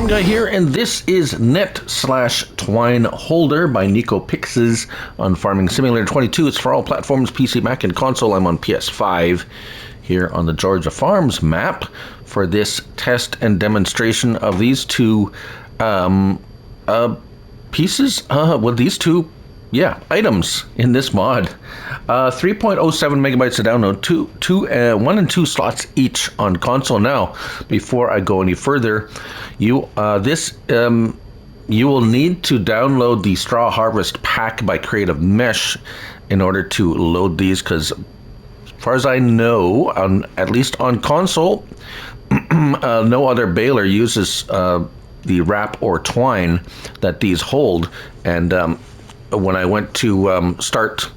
Farm Guy here, and this is Net/Twine Holder by NicoPixes on Farming Simulator 22. It's for all platforms, PC, Mac, and console. I'm on PS5 here on the Georgia Farms map for this test and demonstration of these two pieces, with these two items in this mod. 3.07 megabytes to download, 1 and 2 slots each on console. Now, before I go any further, you will need to download the Straw Harvest pack by Creative Mesh in order to load these, because as far as I know, at least on console, no other baler uses the wrap or twine that these hold. And when I went to start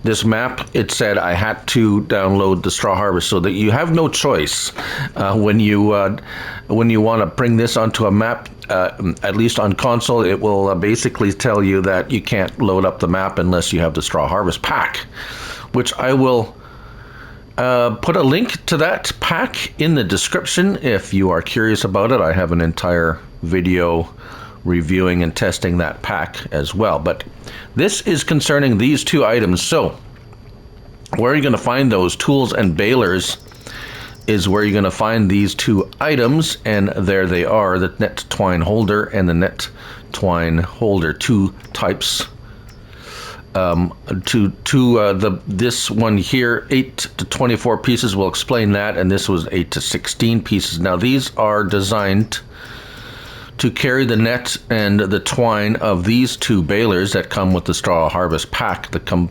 this map, it said I had to download the Straw Harvest, so that you have no choice when you want to bring this onto a map. At least on console, it will basically tell you that you can't load up the map unless you have the Straw Harvest pack, which I will put a link to that pack in the description if you are curious about it. I have an entire video reviewing and testing that pack as well. But this is concerning these two items. So where are you going to find those? Tools and balers is where you're going to find these two items, and there they are, the Net Twine Holder and the Net Twine Holder, two types. This one here, 8 to 24 pieces, we'll explain that, and this was 8 to 16 pieces. Now these are designed to carry the net and the twine of these two balers that come with the Straw Harvest pack, the Compira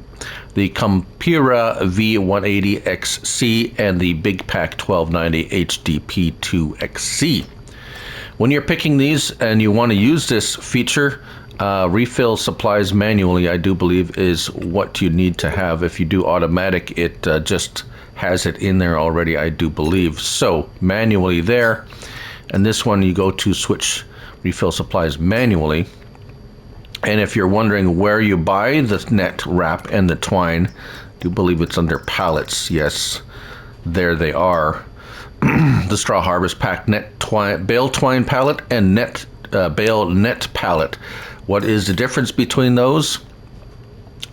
V180XC and the Big Pack 1290 HDP2XC. When you're picking these and you want to use this feature, refill supplies manually, I do believe, is what you need to have. If you do automatic, it just has it in there already, I do believe. So manually there, and this one you go to switch refill supplies manually. And if you're wondering where you buy the net wrap and the twine, I do believe it's under pallets. Yes, there they are. The Straw Harvest pack net twine, bale twine pallet and net bale net pallet. What is the difference between those?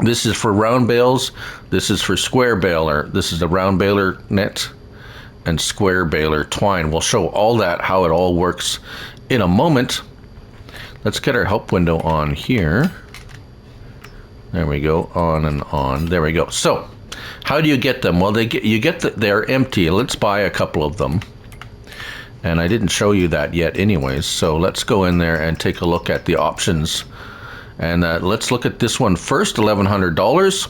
This is for round bales. This is for square baler. This is the round baler net and square baler twine. We'll show all that, how it all works, in a moment. Let's get our help window on here. There we go, on and on. There we go. So, how do you get them? Well, they're empty. Let's buy a couple of them. And I didn't show you that yet anyways, so let's go in there and take a look at the options. And let's look at this one first, $1,100.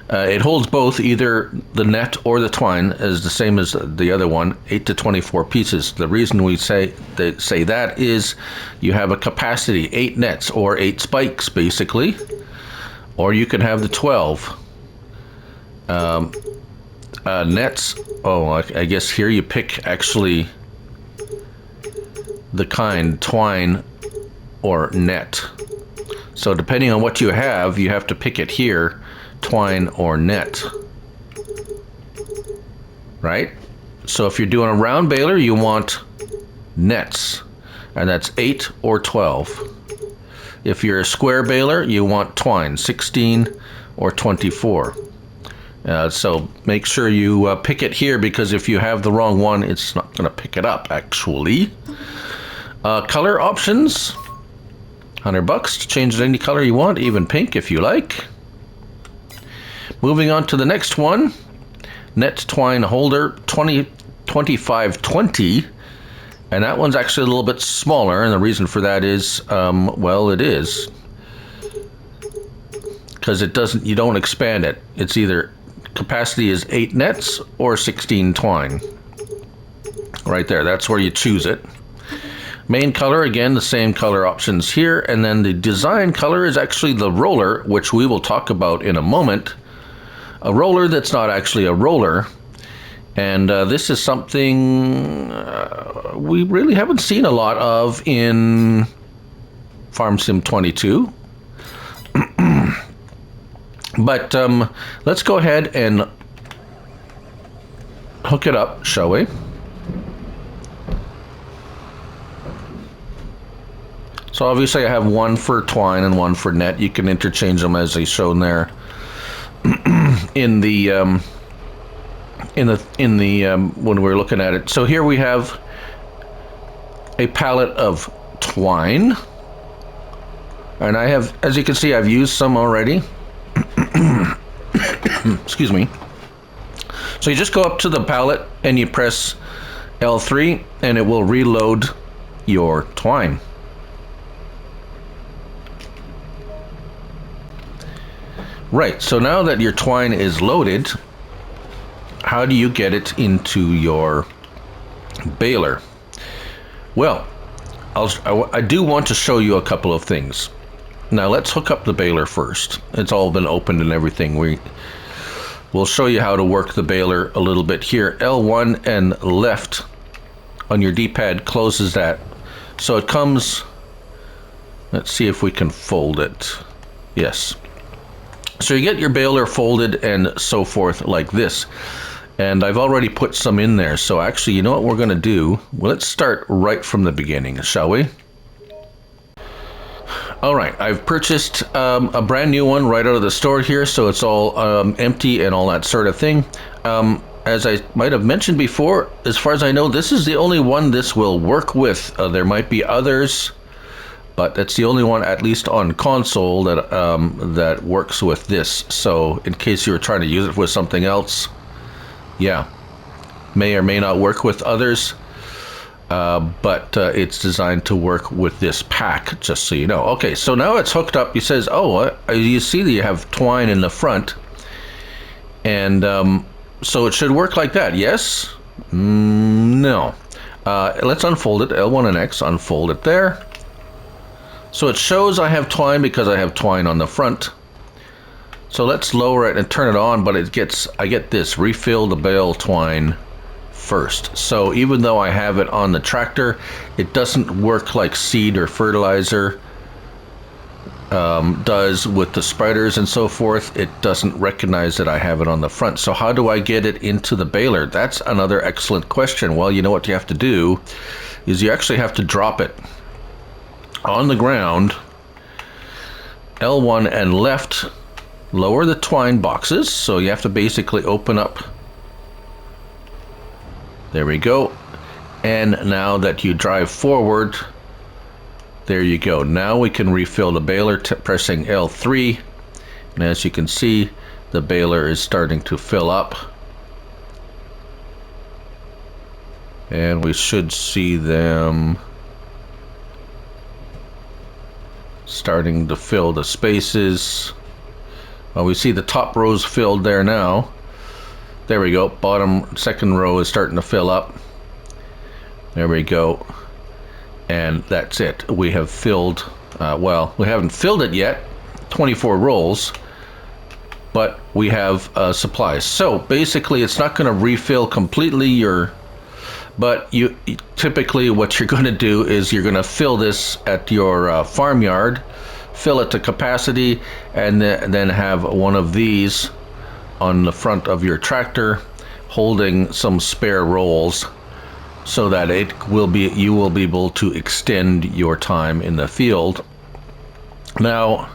It holds both, either the net or the twine, is the same as the other one, 8 to 24 pieces. The reason we say that is you have a capacity, 8 nets or 8 spikes basically, or you can have the 12 nets. Oh, I guess here you pick actually the kind, twine or net. So depending on what you have to pick it here, twine or net, right? So if you're doing a round baler, you want nets, and that's 8 or 12. If you're a square baler, you want twine, 16 or 24. So make sure you pick it here, because if you have the wrong one, it's not going to pick it up actually. Color options, $100 to change it any color you want, even pink if you like. Moving on to the next one, Net Twine Holder 2520, and that one's actually a little bit smaller, and the reason for that is, well, it is because you don't expand it. It's either capacity is 8 nets or 16 twine. Right there, that's where you choose it. Main color, again, the same color options here, and then the design color is actually the roller, which we will talk about in a moment. A roller that's not actually a roller, and this is something we really haven't seen a lot of in Farm Sim 22. But let's go ahead and hook it up, shall we? So obviously I have one for twine and one for net. You can interchange them as they shown there in the when we're looking at it. So here we have a pallet of twine, and I have, as you can see, I've used some already. Excuse me. So you just go up to the pallet and you press L3 and it will reload your twine. Right, so now that your twine is loaded, how do you get it into your baler? Well, I do want to show you a couple of things. Now let's hook up the baler first. It's all been opened and everything. We'll show you how to work the baler a little bit here. L1 and left on your D-pad closes that. So it comes, let's see if we can fold it. Yes. So you get your baler folded and so forth like this. And I've already put some in there. So actually, you know what we're going to do? Well, let's start right from the beginning, shall we? All right, I've purchased a brand new one right out of the store here, so it's all empty and all that sort of thing. As I might have mentioned before, as far as I know, this is the only one this will work with. There might be others, but it's the only one, at least on console, that that works with this. So in case you were trying to use it with something else, yeah, may or may not work with others. But it's designed to work with this pack, just so you know. Okay, so now it's hooked up. It says, oh, you see that you have twine in the front. And so it should work like that, yes? No. Let's unfold it, L1 and X, unfold it there. So it shows I have twine because I have twine on the front. So let's lower it and turn it on, but I get this, refill the bale twine first. So even though I have it on the tractor, it doesn't work like seed or fertilizer does with the spreaders and so forth. It doesn't recognize that I have it on the front. So how do I get it into the baler? That's another excellent question. Well, you know what you have to do is you actually have to drop it on the ground, L1 and left, lower the twine boxes. So you have to basically open up. There we go. And now that you drive forward, there you go. Now we can refill the baler, pressing L3. And as you can see, the baler is starting to fill up. And we should see them starting to fill the spaces. Well, we see the top rows filled there now. There we go. Bottom second row is starting to fill up. There we go. And that's it. We have filled, well, we haven't filled it yet, 24 rolls, but we have supplies. So basically it's not going to refill completely but you typically what you're going to do is you're going to fill this at your farmyard, fill it to capacity, and then have one of these on the front of your tractor holding some spare rolls, so that you will be able to extend your time in the field. Now,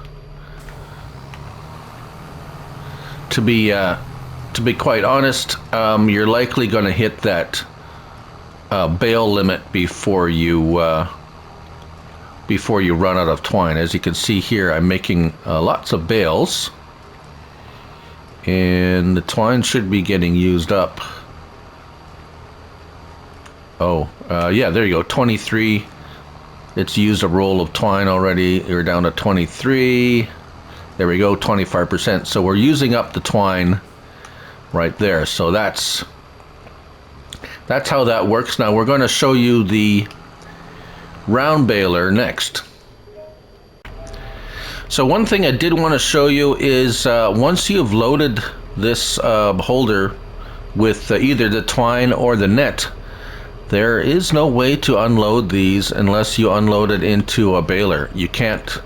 to be quite honest, you're likely going to hit that bale limit before you run out of twine. As you can see here, I'm making lots of bales, and the twine should be getting used up. Oh, yeah, there you go, 23. It's used a roll of twine already. You're down to 23. There we go, 25%. So we're using up the twine right there. So that's how that works. Now we're going to show you the round baler next. So one thing I did want to show you is once you've loaded this holder with either the twine or the net, there is no way to unload these unless you unload it into a baler. You can't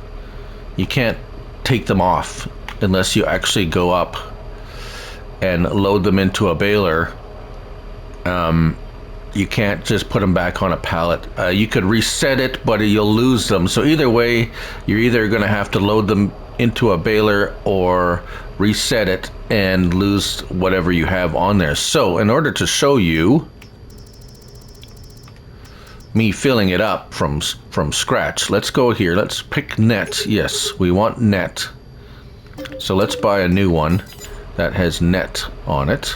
take them off unless you actually go up and load them into a baler. you can't just put them back on a pallet. You could reset it, but you'll lose them. So either way, you're either going to have to load them into a baler or reset it and lose whatever you have on there. So in order to show you me filling it up from scratch, let's go here. Let's pick net. Yes, we want net. So let's buy a new one that has net on it.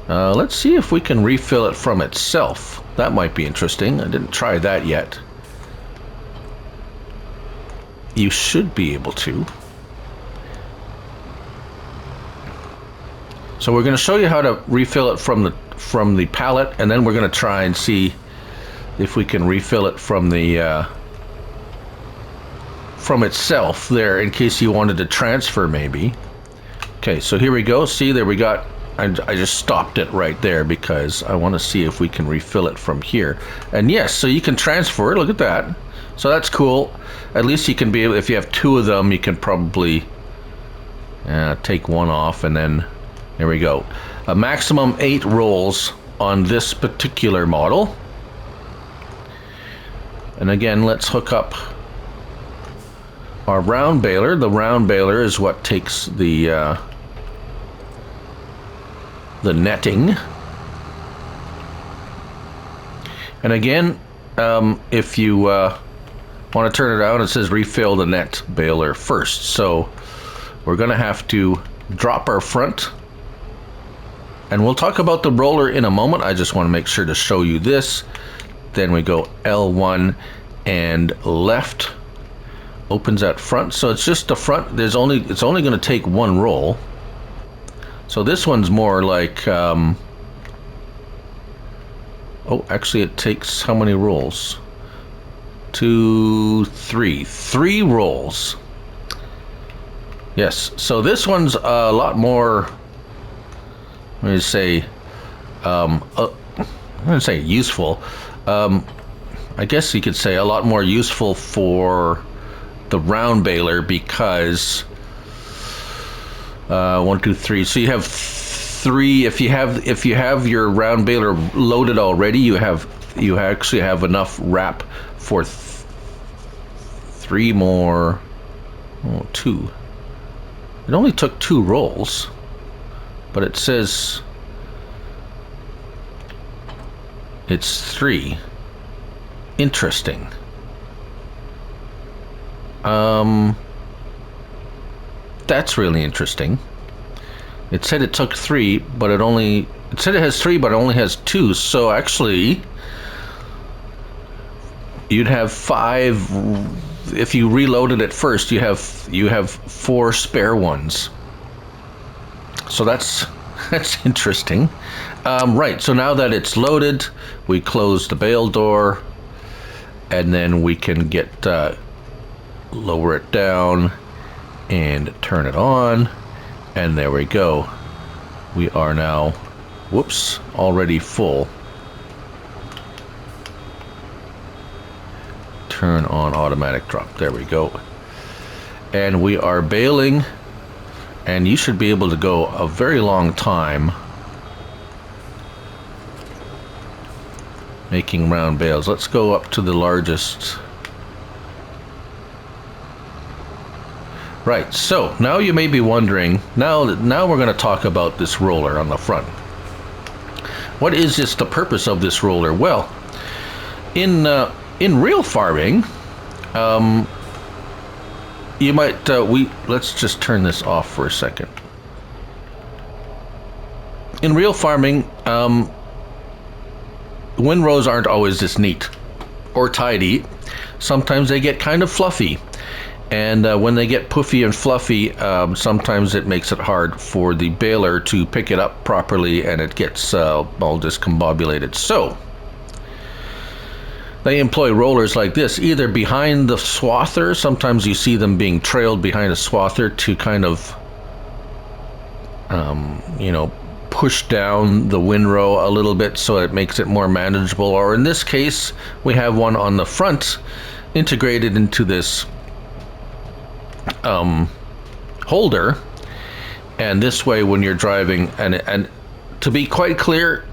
Let's see if we can refill it from itself. That might be interesting. I didn't try that yet. You should be able to. So we're going to show you how to refill it from the pallet, and then we're going to try and see if we can refill it from the from itself there, in case you wanted to transfer maybe. Okay, so here we go. See, there we got. I just stopped it right there because I want to see if we can refill it from here. And yes, so you can transfer it. Look at that. So that's cool. At least you can be able, if you have two of them, you can probably take one off, and then there we go. A maximum 8 rolls on this particular model. And again, let's hook up our round baler. The round baler is what takes the netting. And again, if you want to turn it out, it says refill the net baler first. So we're going to have to drop our front, and we'll talk about the roller in a moment. I just want to make sure to show you this. Then we go L1 and left opens that front. So it's just the front. It's only going to take one roll. So this one's more like, oh, actually it takes how many rolls? 2, 3. 3 rolls. Yes, so this one's a lot more, let me say, I'm going to say useful. I guess you could say a lot more useful for the round baler because 1, 2, 3. So you have 3. If you have your round baler loaded already, you actually have enough wrap for 3 more. Oh, 2. It only took 2 rolls, but it says it's 3. Interesting. That's really interesting. It said it took 3, but it said it has 3, but it only has 2. So actually, you'd have 5 if you reloaded it first. You have 4 spare ones. So that's interesting. Right. So now that it's loaded, we close the bale door, and then we can get lower it down and turn it on, and there we go. We are now, whoops, already full. Turn on automatic drop. There we go. And we are baling, and you should be able to go a very long time making round bales. Let's go up to the largest. Right, so now you may be wondering, now we're going to talk about this roller on the front. What is the purpose of this roller? Well, in real farming, you might, let's just turn this off for a second. In real farming, windrows aren't always this neat or tidy. Sometimes they get kind of fluffy. And when they get puffy and fluffy, sometimes it makes it hard for the baler to pick it up properly, and it gets all discombobulated. So they employ rollers like this, either behind the swather. Sometimes you see them being trailed behind a swather to kind of, push down the windrow a little bit so it makes it more manageable. Or in this case, we have one on the front integrated into this holder, and this way when you're driving, and to be quite clear,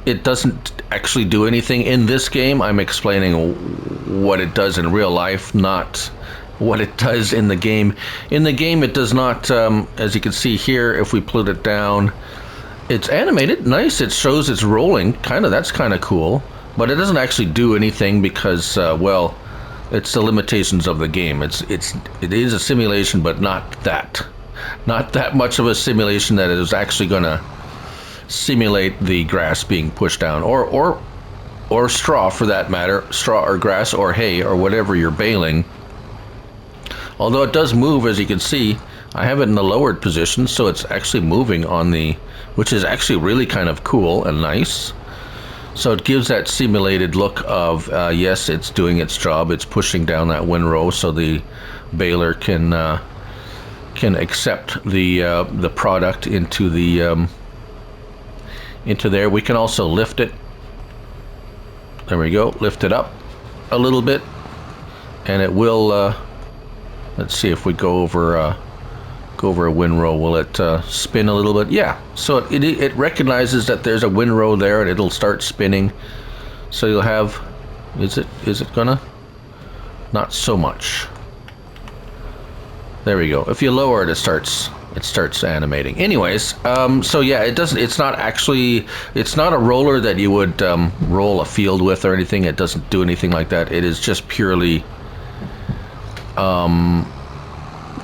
it doesn't actually do anything in this game. I'm explaining what it does in real life, not what it does in the game. In the game, it does not, as you can see here, if we put it down, it's animated, nice. It shows it's rolling, that's kind of cool. But it doesn't actually do anything because, well, it's the limitations of the game. It is a simulation, but not that much of a simulation that it is actually going to simulate the grass being pushed down, or straw for that matter, straw or grass or hay or whatever you're baling. Although it does move, as you can see. I have it in the lowered position, so it's actually moving on the, which is actually really kind of cool and nice. So it gives that simulated look of, yes, it's doing its job. It's pushing down that windrow so the baler can accept the product into the into there. We can also lift it. There we go. Lift it up a little bit, and it will. Let's see if we go over a windrow. Will it spin a little bit? Yeah. So it recognizes that there's a windrow there, and it'll start spinning. So you'll have. Is it gonna? Not so much. There we go. If you lower it, it starts animating. Anyways, so yeah, it doesn't. It's not actually. It's not a roller that you would roll a field with or anything. It doesn't do anything like that. It is just purely. I'm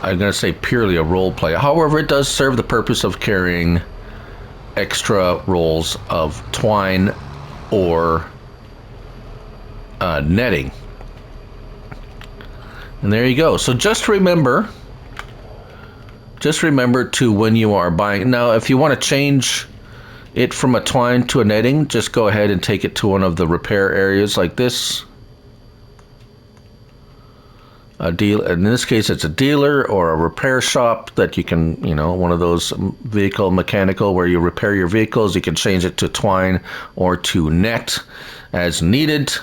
going to say purely a role play. However, it does serve the purpose of carrying extra rolls of twine or netting. And there you go. So just remember to, when you are buying. Now, if you want to change it from a twine to a netting, just go ahead and take it to one of the repair areas like this. In this case, it's a dealer or a repair shop that you can, one of those vehicle mechanical where you repair your vehicles. You can change it to twine or to net as needed.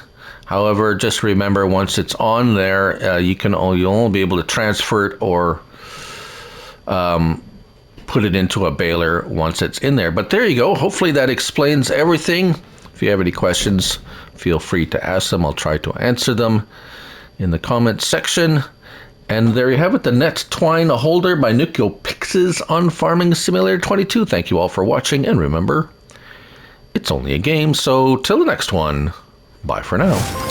However, just remember, once it's on there, you'll only be able to transfer it or put it into a baler once it's in there. But there you go. Hopefully that explains everything. If you have any questions, feel free to ask them. I'll try to answer them in the comments section. And there you have it, the Net Twine Holder by NicoPix's on Farming Simulator 22. Thank you all for watching, and remember, it's only a game, so till the next one, bye for now.